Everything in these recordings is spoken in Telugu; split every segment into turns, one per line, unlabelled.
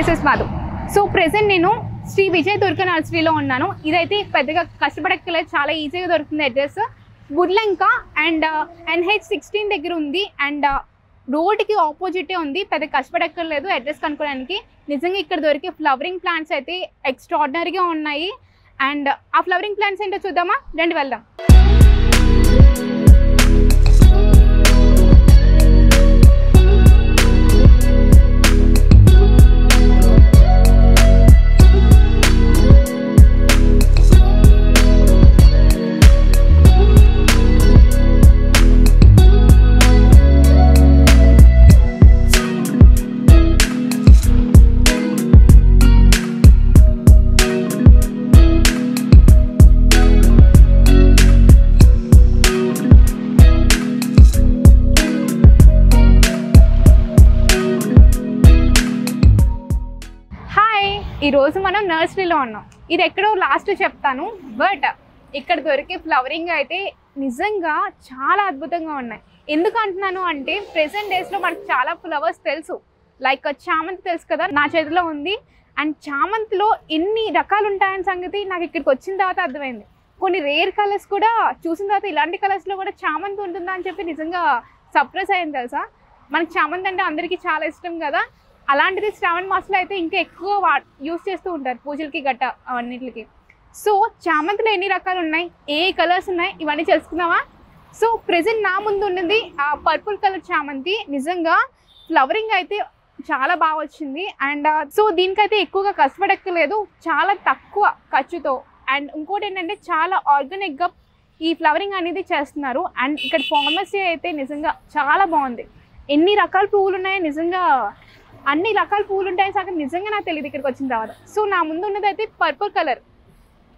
This is Madhu. So present నేను శ్రీ విజయ్ దుర్గ నర్సరీలో ఉన్నాను. ఇదైతే పెద్దగా కష్టపడక్కలేదు, చాలా ఈజీగా దొరుకుతుంది. అడ్రస్ బుడ్లంక అండ్ NH16 దగ్గర ఉంది అండ్ రోడ్కి ఆపోజిటే ఉంది. పెద్ద కష్టపడక్కర్లేదు అడ్రస్ కనుక్కోవడానికి. నిజంగా ఇక్కడ దొరికే ఫ్లవరింగ్ ప్లాంట్స్ అయితే ఎక్స్ట్రాడినరీగా ఉన్నాయి. అండ్ ఆ ఫ్లవరింగ్ ప్లాంట్స్ ఏంటో చూద్దామా, రండి వెళ్దాం. ఈరోజు మనం నర్సరీలో ఉన్నాం. ఇది ఎక్కడో లాస్ట్ చెప్తాను, బట్ ఇక్కడ దొరికే ఫ్లవరింగ్ అయితే నిజంగా చాలా అద్భుతంగా ఉన్నాయి. ఎందుకు అంటున్నాను అంటే ప్రెసెంట్ డేస్లో మనకు చాలా ఫ్లవర్స్ తెలుసు, లైక్ చామంతి తెలుసు కదా, నా చేతిలో ఉంది. అండ్ చామంతిలో ఎన్ని రకాలు ఉంటాయని సంగతి నాకు ఇక్కడికి వచ్చిన తర్వాత అర్థమైంది. కొన్ని రేర్ కలర్స్ కూడా చూసిన తర్వాత ఇలాంటి కలర్స్లో కూడా చామంతి ఉంటుందా అని చెప్పి నిజంగా సర్ప్రైజ్ అయ్యింది తెలుసా. మనకి చామంతి అంటే అందరికీ చాలా ఇష్టం కదా, అలాంటిది శ్రావణ మాసంలో అయితే ఇంకా ఎక్కువ యూస్ చేస్తూ ఉంటారు పూజలకి గట్ట అన్నిటికి. సో చామంతిలో ఎన్ని రకాలు ఉన్నాయి, ఏ కలర్స్ ఉన్నాయి, ఇవన్నీ తెలుసుకుందామా. సో ప్రెసెంట్ నా ముందు ఉన్నది ఆ పర్పుల్ కలర్ చామంతి. నిజంగా ఫ్లవరింగ్ అయితే చాలా బాగా వచ్చింది. అండ్ సో దీనికైతే ఎక్కువగా కష్టపడక్కర్లేదు, చాలా తక్కువ ఖర్చుతో. అండ్ ఇంకోటి ఏంటంటే చాలా ఆర్గానిక్గా ఈ ఫ్లవరింగ్ అనేది చేస్తున్నారు. అండ్ ఇక్కడ ఫార్మసీ అయితే నిజంగా చాలా బాగుంది. ఎన్ని రకాల పువ్వులు ఉన్నాయో, నిజంగా అన్ని రకాల పువ్వులు ఉంటాయని సగం నిజంగా నాకు తెలియదు ఇక్కడికి వచ్చిన తర్వాత. సో నా ముందు ఉన్నది అయితే పర్పుల్ కలర్,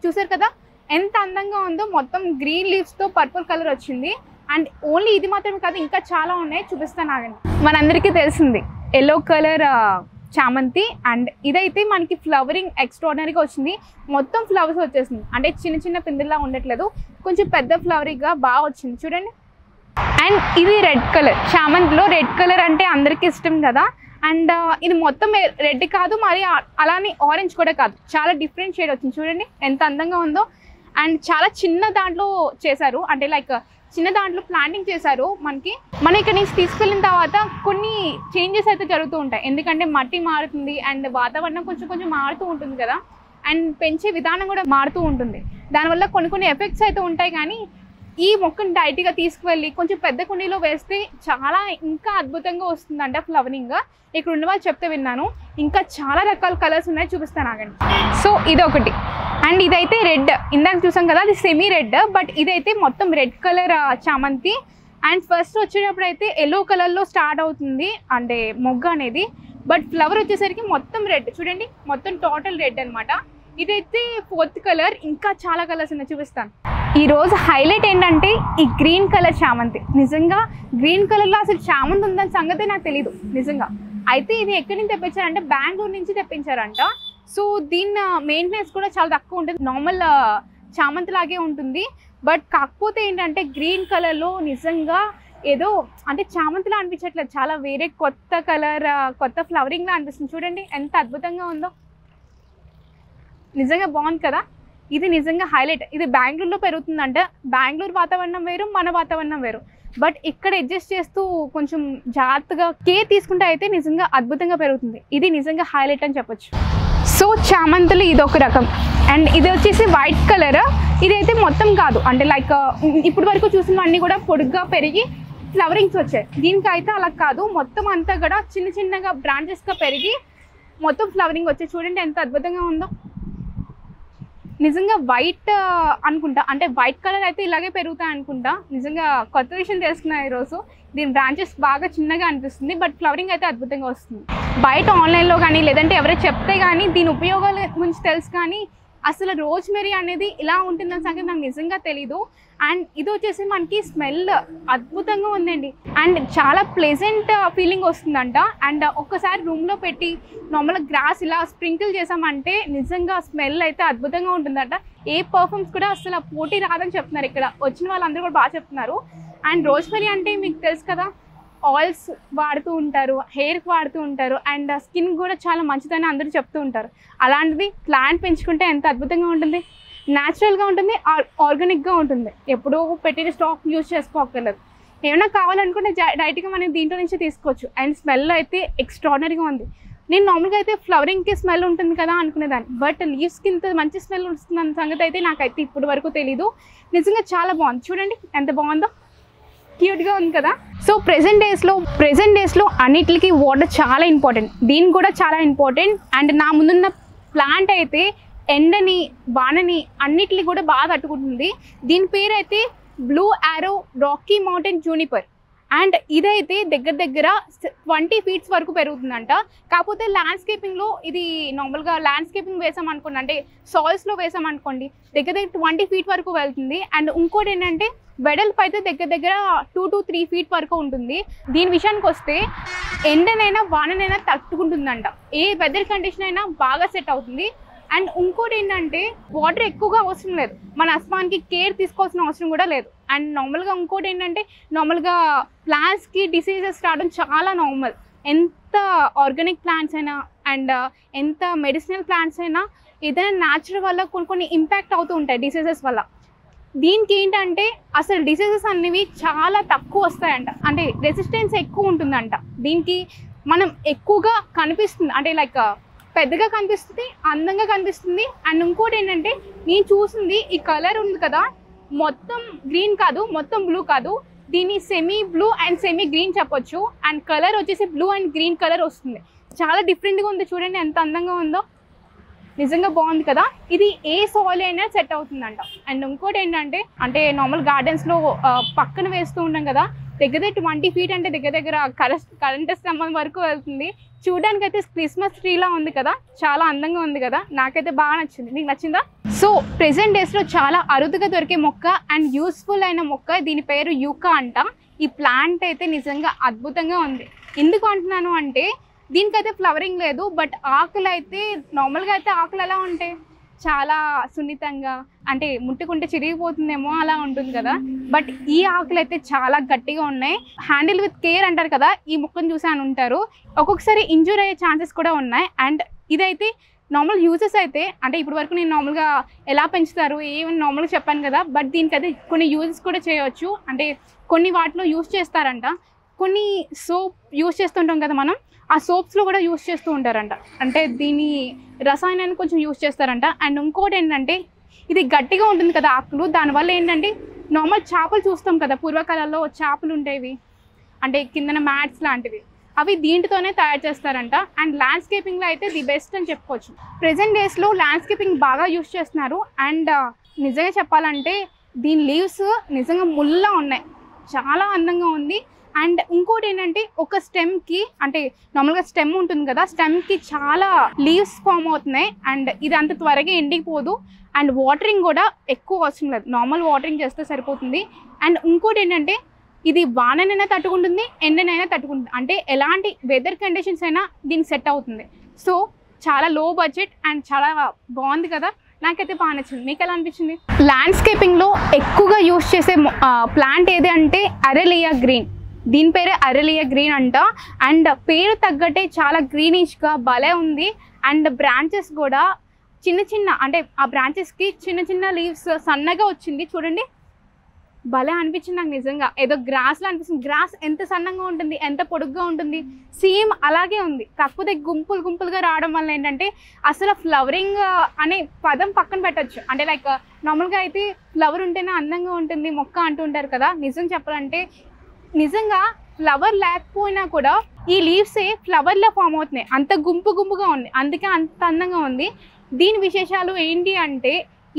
చూసారు కదా ఎంత అందంగా ఉందో. మొత్తం గ్రీన్ లీవ్స్తో పర్పుల్ కలర్ వచ్చింది. అండ్ ఓన్లీ ఇది మాత్రమే కాదు, ఇంకా చాలా ఉన్నాయి, చూపిస్తాను ఆగండి. మనందరికీ తెలిసింది ఎల్లో కలర్ చామంతి. అండ్ ఇదైతే మనకి ఫ్లవరింగ్ ఎక్స్ట్రాడినరీగా వచ్చింది. మొత్తం ఫ్లవర్స్ వచ్చేసింది, అంటే చిన్న చిన్న పిందెల్లా ఉండట్లేదు, కొంచెం పెద్ద ఫ్లవరింగ్గా బాగా వచ్చింది చూడండి. అండ్ ఇది రెడ్ కలర్, చామంతిలో రెడ్ కలర్ అంటే అందరికీ ఇష్టం కదా. అండ్ ఇది మొత్తం రెడ్ కాదు, మరి అలానే ఆరెంజ్ కూడా కాదు, చాలా డిఫరెంట్ షేడ్ వచ్చింది చూడండి ఎంత అందంగా ఉందో. అండ్ చాలా చిన్న దాంట్లో చేశారు, అంటే లైక్ చిన్న దాంట్లో ప్లాంటింగ్ చేశారు. మనం ఇక్కడ నుంచి తీసుకెళ్ళిన తర్వాత కొన్ని చేంజెస్ అయితే జరుగుతూ ఉంటాయి, ఎందుకంటే మట్టి మారుతుంది అండ్ వాతావరణం కొంచెం మారుతూ ఉంటుంది కదా. అండ్ పెంచే విధానం కూడా మారుతూ ఉంటుంది, దానివల్ల కొన్ని ఎఫెక్ట్స్ అయితే ఉంటాయి. కానీ ఈ మొక్కను డైరెక్ట్గా తీసుకువెళ్ళి కొంచెం పెద్ద కుండీలో వేస్తే చాలా ఇంకా అద్భుతంగా వస్తుందంట ఫ్లవరింగ్. ఇక్కడ ఉన్న వాళ్ళు చెప్తే విన్నాను. ఇంకా చాలా రకాల కలర్స్ ఉన్నాయి, చూపిస్తాను ఆగండి. సో ఇది ఒకటి. అండ్ ఇదైతే రెడ్, ఇందాక చూసాం కదా అది సెమీ రెడ్, బట్ ఇదైతే మొత్తం రెడ్ కలర్ చామంతి. అండ్ ఫస్ట్ వచ్చేటప్పుడు అయితే ఎల్లో కలర్లో స్టార్ట్ అవుతుంది అంటే మొగ్గ అనేది, బట్ ఫ్లవర్ వచ్చేసరికి మొత్తం రెడ్ చూడండి, మొత్తం టోటల్ రెడ్ అనమాట. ఇదైతే 4th కలర్, ఇంకా చాలా కలర్స్ ఉన్నాయి, చూపిస్తాను. ఈరోజు హైలైట్ ఏంటంటే ఈ గ్రీన్ కలర్ చామంతి. నిజంగా గ్రీన్ కలర్లో అసలు చామంతి ఉందని సంగతి నాకు తెలీదు నిజంగా. అయితే ఇది ఎక్కడి నుంచి తెప్పించారంటే బెంగళూరు నుంచి తెప్పించారంట. సో దీని మెయింటెనెన్స్ కూడా చాలా తక్కువ ఉంటుంది, నార్మల్ చామంతి లాగే ఉంటుంది. బట్ కాకపోతే ఏంటంటే గ్రీన్ కలర్లో నిజంగా ఏదో అంటే చామంతిలా అనిపించట్లేదు, చాలా వేరే కొత్త కలర్, కొత్త ఫ్లవరింగ్లా అనిపిస్తుంది చూడండి ఎంత అద్భుతంగా ఉందో. నిజంగా బాగుంది కదా. ఇది నిజంగా హైలైట్. ఇది బెంగళూరులో పెరుగుతుందంట. బెంగళూరు వాతావరణం వేరు, మన వాతావరణం వేరు. బట్ ఇక్కడ అడ్జస్ట్ చేస్తూ కొంచెం జాగ్రత్తగా కేర్ తీసుకుంటే అయితే నిజంగా అద్భుతంగా పెరుగుతుంది. ఇది నిజంగా హైలైట్ అని చెప్పొచ్చు. సో చామంతులు ఇది ఒక రకం. అండ్ ఇది వచ్చేసి వైట్ కలర్. ఇదైతే మొత్తం కాదు, అంటే లైక్ ఇప్పుడు వరకు చూసినవన్నీ కూడా పొడుగ్గా పెరిగి ఫ్లవరింగ్స్ వచ్చాయి. దీనికైతే అలా కాదు, మొత్తం అంతా కూడా చిన్నగా బ్రాంచెస్గా పెరిగి మొత్తం ఫ్లవరింగ్ వచ్చాయి. చూడండి ఎంత అద్భుతంగా ఉందో. నిజంగా వైట్ అనుకుంటా, అంటే వైట్ కలర్ అయితే ఇలాగే పెరుగుతాయి అనుకుంటా. నిజంగా కొత్త విషయం తెలుసుకున్నా ఈరోజు. దీని బ్రాంచెస్ బాగా చిన్నగా అనిపిస్తుంది, బట్ ఫ్లవరింగ్ అయితే అద్భుతంగా వస్తుంది. బయట ఆన్లైన్లో కానీ లేదంటే ఎవరైనా చెప్తే కానీ దీని ఉపయోగాల గురించి తెలుసు, కానీ అసలు రోజ్మెరీ అనేది ఇలా ఉంటుందని సంగతి నాకు నిజంగా తెలీదు. అండ్ ఇది వచ్చేసి మనకి స్మెల్ అద్భుతంగా ఉందండి. అండ్ చాలా ప్లెజెంట్ ఫీలింగ్ వస్తుందంట. అండ్ ఒక్కసారి రూమ్లో పెట్టి నార్మల్గా గ్రాస్ ఇలా స్ప్రింకిల్ చేసామంటే నిజంగా స్మెల్ అయితే అద్భుతంగా ఉంటుందట. ఏ పర్ఫ్యూమ్స్ కూడా అసలు పోటీ రాదని చెప్తున్నారు, ఇక్కడ వచ్చిన వాళ్ళందరూ కూడా బాగా చెప్తున్నారు. అండ్ రోజ్మెరీ అంటే మీకు తెలుసు కదా, ఆయిల్స్ వాడుతూ ఉంటారు, హెయిర్కి వాడుతూ ఉంటారు, అండ్ స్కిన్ కూడా చాలా మంచిదని అందరూ చెప్తూ ఉంటారు. అలాంటిది ప్లాంట్ పెంచుకుంటే ఎంత అద్భుతంగా ఉంటుంది, న్యాచురల్గా ఉంటుంది, ఆర్గానిక్గా ఉంటుంది. ఎప్పుడో పెట్టిన స్టాక్ యూజ్ చేసుకోక్కర్లేదు. ఏమైనా కావాలనుకుంటే డైరెక్ట్గా మనం దీంట్లో నుంచి తీసుకోవచ్చు. అండ్ స్మెల్ అయితే ఎక్స్ట్రాడినరీగా ఉంది. నేను నార్మల్గా అయితే ఫ్లవరింగ్కి స్మెల్ ఉంటుంది కదా అనుకునేదాన్ని, బట్ లీవ్స్కి ఇంత మంచి స్మెల్ వస్తుందన్న సంగతి అయితే నాకైతే ఇప్పటి వరకు తెలీదు. నిజంగా చాలా బాగుంది. చూడండి ఎంత బాగుందో, క్యూట్గా ఉంది కదా. సో ప్రెజెంట్ డేస్లో అన్నిటికి వాటర్ చాలా ఇంపార్టెంట్, దీనికి కూడా చాలా ఇంపార్టెంట్. అండ్ నా ముందున్న ప్లాంట్ అయితే ఎండని వానని అన్నిటిని కూడా బాగా తట్టుకుంటుంది. దీని పేరు అయితే బ్లూ ఆరో రాకీ మౌంటైన్ జూనిపర్. అండ్ ఇదైతే దగ్గర 20 feet వరకు పెరుగుతుందంట. కాకపోతే ల్యాండ్స్కేపింగ్లో ఇది నార్మల్గా ల్యాండ్స్కేపింగ్ వేసామనుకోండి, అంటే సాయిల్స్లో వేసామనుకోండి, దగ్గర 20 feet వరకు వెళ్తుంది. అండ్ ఇంకోటి ఏంటంటే వెడల్పు అయితే దగ్గర 2 to 3 feet వరకు ఉంటుంది. దీని విషయానికి వస్తే ఎండనైనా వాననైనా తట్టుకుంటుందంట, ఏ వెదర్ కండిషన్ అయినా బాగా సెట్ అవుతుంది. అండ్ ఇంకోటి ఏంటంటే వాటర్ ఎక్కువగా అవసరం లేదు, మన అస్మాన్కి కేర్ తీసుకోవాల్సిన అవసరం కూడా లేదు. అండ్ నార్మల్గా ఇంకోటి ఏంటంటే నార్మల్గా ప్లాంట్స్కి డిసీజెస్ రావడం చాలా నార్మల్. ఎంత ఆర్గానిక్ ప్లాంట్స్ అయినా అండ్ ఎంత మెడిసినల్ ప్లాంట్స్ అయినా ఏదైనా న్యాచురల్ వల్ల కొన్ని ఇంపాక్ట్ అవుతూ ఉంటాయి డిసీజెస్ వల్ల. దీనికి ఏంటంటే అసలు డిసీజెస్ అనేవి చాలా తక్కువ వస్తాయంట, అంటే రెసిస్టెన్స్ ఎక్కువ ఉంటుందంట. దీనికి మనం ఎక్కువగా కనిపిస్తుంది, అంటే లైక్ పెద్దగా కనిపిస్తుంది, అందంగా కనిపిస్తుంది. అండ్ ఇంకోటి ఏంటంటే నేను చూసింది ఈ కలర్ ఉంది కదా, మొత్తం గ్రీన్ కాదు, మొత్తం బ్లూ కాదు, దీన్ని semi blue and semi green చెప్పొచ్చు. అండ్ కలర్ వచ్చేసి బ్లూ అండ్ గ్రీన్ కలర్ వస్తుంది. చాలా డిఫరెంట్గా ఉంది, చూడండి ఎంత అందంగా ఉందో, నిజంగా బాగుంది కదా. ఇది ఏ సాయిల్ అయినా సెట్ అవుతుందంట. అండ్ ఇంకోటి ఏంటంటే అంటే నార్మల్ గార్డెన్స్లో పక్కన వేస్తూ ఉంటాం కదా, దగ్గర 20 feet అంటే దగ్గర కరెంట్ స్తంభం వరకు వెళ్తుంది. చూడడానికి అయితే క్రిస్మస్ ట్రీలా ఉంది కదా, చాలా అందంగా ఉంది కదా, నాకైతే బాగా నచ్చింది. మీకు నచ్చిందా? సో ప్రెసెంట్ డేస్లో చాలా అరుదుగా దొరికే మొక్క అండ్ యూస్ఫుల్ అయిన మొక్క, దీని పేరు యూకా అంట. ఈ ప్లాంట్ అయితే నిజంగా అద్భుతంగా ఉంది. ఎందుకు అంటున్నాను అంటే దీనికైతే ఫ్లవరింగ్ లేదు, బట్ ఆకులు అయితే నార్మల్గా అయితే ఆకులు ఎలా ఉంటాయి, చాలా సున్నితంగా, అంటే ముట్టుకుంటే చిరిగిపోతుందేమో అలా ఉంటుంది కదా, బట్ ఈ ఆకులు అయితే చాలా గట్టిగా ఉన్నాయి. హ్యాండిల్ విత్ కేర్ అంటారు కదా, ఈ మొక్కను చూసాను ఉంటారు. ఒక్కొక్కసారి ఇంజూర్ అయ్యే ఛాన్సెస్ కూడా ఉన్నాయి. అండ్ ఇదైతే నార్మల్ యూజెస్ అయితే అంటే ఇప్పటి వరకు నేను నార్మల్గా ఎలా పెంచుతారు ఏమని నార్మల్గా చెప్పాను కదా, బట్ దీనికైతే కొన్ని యూజెస్ కూడా చేయవచ్చు. అంటే కొన్ని వాటిలో యూజ్ చేస్తారంట, కొన్ని సోప్ యూజ్ చేస్తుంటాం కదా మనం, ఆ సోప్స్లో కూడా యూజ్ చేస్తూ ఉంటారంట, అంటే దీని రసాయనాన్ని కొంచెం యూజ్ చేస్తారంట. అండ్ ఇంకోటి ఏంటంటే ఇది గట్టిగా ఉంటుంది కదా ఆకులు, దానివల్ల ఏంటంటే నార్మల్ చేపలు చూస్తాం కదా, పూర్వకాలంలో చేపలు ఉండేవి, అంటే కిందన మ్యాట్స్ లాంటివి, అవి దీంట్తోనే తయారు చేస్తారంట. అండ్ ల్యాండ్స్కేపింగ్లో అయితే ది బెస్ట్ అని చెప్పుకోవచ్చు. ప్రెజెంట్ డేస్లో ల్యాండ్స్కేపింగ్ బాగా యూజ్ చేస్తున్నారు. అండ్ నిజంగా చెప్పాలంటే దీని లీవ్స్ నిజంగా ముళ్ళ ఉన్నాయి, చాలా అందంగా ఉంది. అండ్ ఇంకోటి ఏంటంటే ఒక స్టెమ్కి, అంటే నార్మల్గా స్టెమ్ ఉంటుంది కదా, స్టెమ్కి చాలా లీవ్స్ ఫామ్ అవుతున్నాయి. అండ్ ఇది అంత త్వరగా ఎండిపోదు. అండ్ వాటరింగ్ కూడా ఎక్కువ అవసరం లేదు, నార్మల్ వాటరింగ్ చేస్తే సరిపోతుంది. అండ్ ఇంకోటి ఏంటంటే ఇది వాననైనా తట్టుకుంటుంది, ఎండనైనా తట్టుకుంటుంది, అంటే ఎలాంటి వెదర్ కండిషన్స్ అయినా దీనికి సెట్ అవుతుంది. సో చాలా లో బడ్జెట్ అండ్ చాలా బాగుంది కదా, నాకైతే బాగా నచ్చింది. మీకు ఎలా అనిపించింది? ల్యాండ్స్కేపింగ్లో ఎక్కువగా యూజ్ చేసే ప్లాంట్ ఏది అంటే అరెలియా గ్రీన్. దీని పేరే అరెలియా గ్రీన్ అంట. అండ్ పేరు తగ్గట్టే చాలా గ్రీనిష్గా భలే ఉంది. అండ్ బ్రాంచెస్ కూడా చిన్న అంటే ఆ బ్రాంచెస్కి చిన్న లీవ్స్ సన్నగా వచ్చింది, చూడండి భలే అనిపించింది నాకు. నిజంగా ఏదో గ్రాస్లో అనిపిస్తుంది. గ్రాస్ ఎంత సన్నగా ఉంటుంది, ఎంత పొడుగ్గా ఉంటుంది, సేమ్ అలాగే ఉంది. కాకపోతే గుంపులుగా రావడం వల్ల ఏంటంటే అసలు ఫ్లవరింగ్ అనే పదం పక్కన పెట్టచ్చు. అంటే లైక్ నార్మల్గా అయితే ఫ్లవర్ ఉంటేనే అందంగా ఉంటుంది మొక్క అంటూ ఉంటారు కదా, నిజం చెప్పాలంటే నిజంగా ఫ్లవర్ లేకపోయినా కూడా ఈ లీవ్సే ఫ్లవర్లో ఫామ్ అవుతున్నాయి, అంత గుంపుగా ఉంది, అందుకే అంత అందంగా ఉంది. దీని విశేషాలు ఏంటి అంటే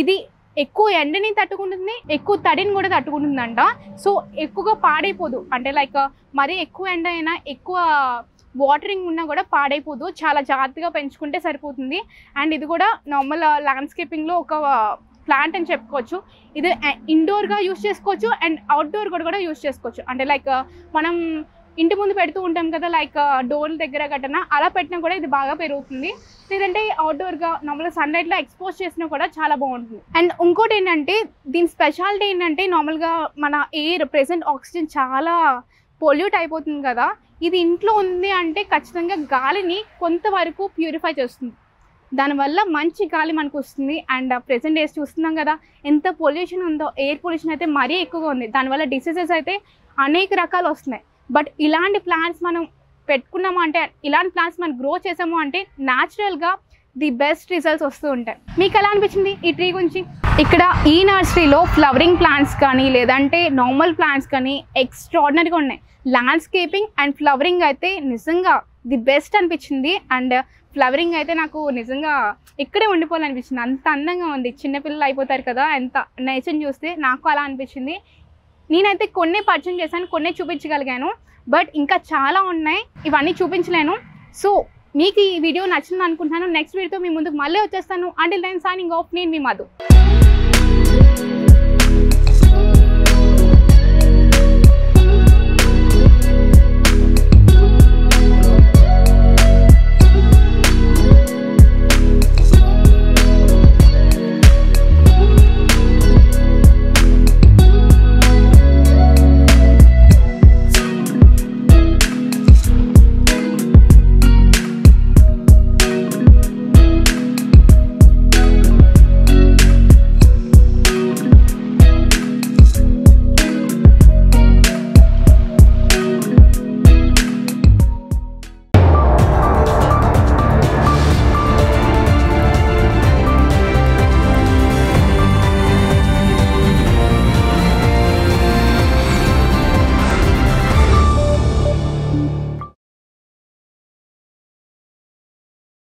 ఇది ఎక్కువ ఎండని తట్టుకుంటుంది, ఎక్కువ తడిని కూడా తట్టుకుంటుందంట. సో ఎక్కువగా పాడైపోదు, అంటే లైక్ మరీ ఎక్కువ ఎండ అయినా ఎక్కువ వాటరింగ్ ఉన్నా కూడా పాడైపోదు, చాలా జాగ్రత్తగా పెంచుకుంటే సరిపోతుంది. అండ్ ఇది కూడా నార్మల్ ల్యాండ్స్కేపింగ్లో ఒక ప్లాంట్ అని చెప్పుకోవచ్చు. ఇది ఇండోర్గా యూజ్ చేసుకోవచ్చు అండ్ అవుట్డోర్ కూడా యూజ్ చేసుకోవచ్చు. అంటే లైక్ మనం ఇంటి ముందు పెడుతూ ఉంటాం కదా, లైక్ డోర్ల దగ్గర గట్టన అలా పెట్టినా కూడా ఇది బాగా పెరుగుతుంది. లేదంటే అవుట్డోర్గా నార్మల్గా సన్లైట్లో ఎక్స్పోజ్ చేసినా కూడా చాలా బాగుంటుంది. అండ్ ఇంకోటి ఏంటంటే దీని స్పెషాలిటీ ఏంటంటే నార్మల్గా మన ఎయిర్ ప్రెసెంట్ ఆక్సిజన్ చాలా పొల్యూట్ అయిపోతుంది కదా, ఇది ఇంట్లో ఉంది అంటే ఖచ్చితంగా గాలిని కొంతవరకు ప్యూరిఫై చేస్తుంది. దానివల్ల మంచి గాలి మనకు వస్తుంది. అండ్ ప్రెసెంట్ డేస్ చూస్తున్నాం కదా ఎంత పొల్యూషన్ ఉందో, ఎయిర్ పొల్యూషన్ అయితే మరీ ఎక్కువగా ఉంది. దానివల్ల డిసీజెస్ అయితే అనేక రకాలు వస్తున్నాయి. బట్ ఇలాంటి ప్లాంట్స్ మనం పెట్టుకున్నాము అంటే, ఇలాంటి ప్లాంట్స్ మనం గ్రో చేసాము అంటే న్యాచురల్గా ది బెస్ట్ రిజల్ట్స్ వస్తూ ఉంటాయి. మీకు ఎలా అనిపించింది ఈ ట్రీ గురించి? ఇక్కడ ఈ నర్సరీలో ఫ్లవరింగ్ ప్లాంట్స్ కానీ లేదంటే నార్మల్ ప్లాంట్స్ కానీ ఎక్స్ట్రాడినరీగా ఉన్నాయి. ల్యాండ్స్కేపింగ్ అండ్ ఫ్లవరింగ్ అయితే నిజంగా ది బెస్ట్ అనిపించింది. అండ్ ఫ్లవరింగ్ అయితే నాకు నిజంగా ఇక్కడే ఉండిపోవాలనిపించింది, అంత అందంగా ఉంది. చిన్నపిల్లలు అయిపోతారు కదా ఎంత నేచర్ని చూస్తే, నాకు అలా అనిపించింది. నేనైతే కొన్ని పర్చేజ్ చేశాను, కొన్ని చూపించగలిగాను. బట్ ఇంకా చాలా ఉన్నాయి, ఇవన్నీ చూపించలేను. సో మీకు ఈ వీడియో నచ్చింది అనుకుంటున్నాను. నెక్స్ట్ వీడియోతో మీ ముందుకు మళ్ళీ వచ్చేస్తాను. అంటిల్ దెన్ సైనింగ్ ఆఫ్, నేను మీ మధు.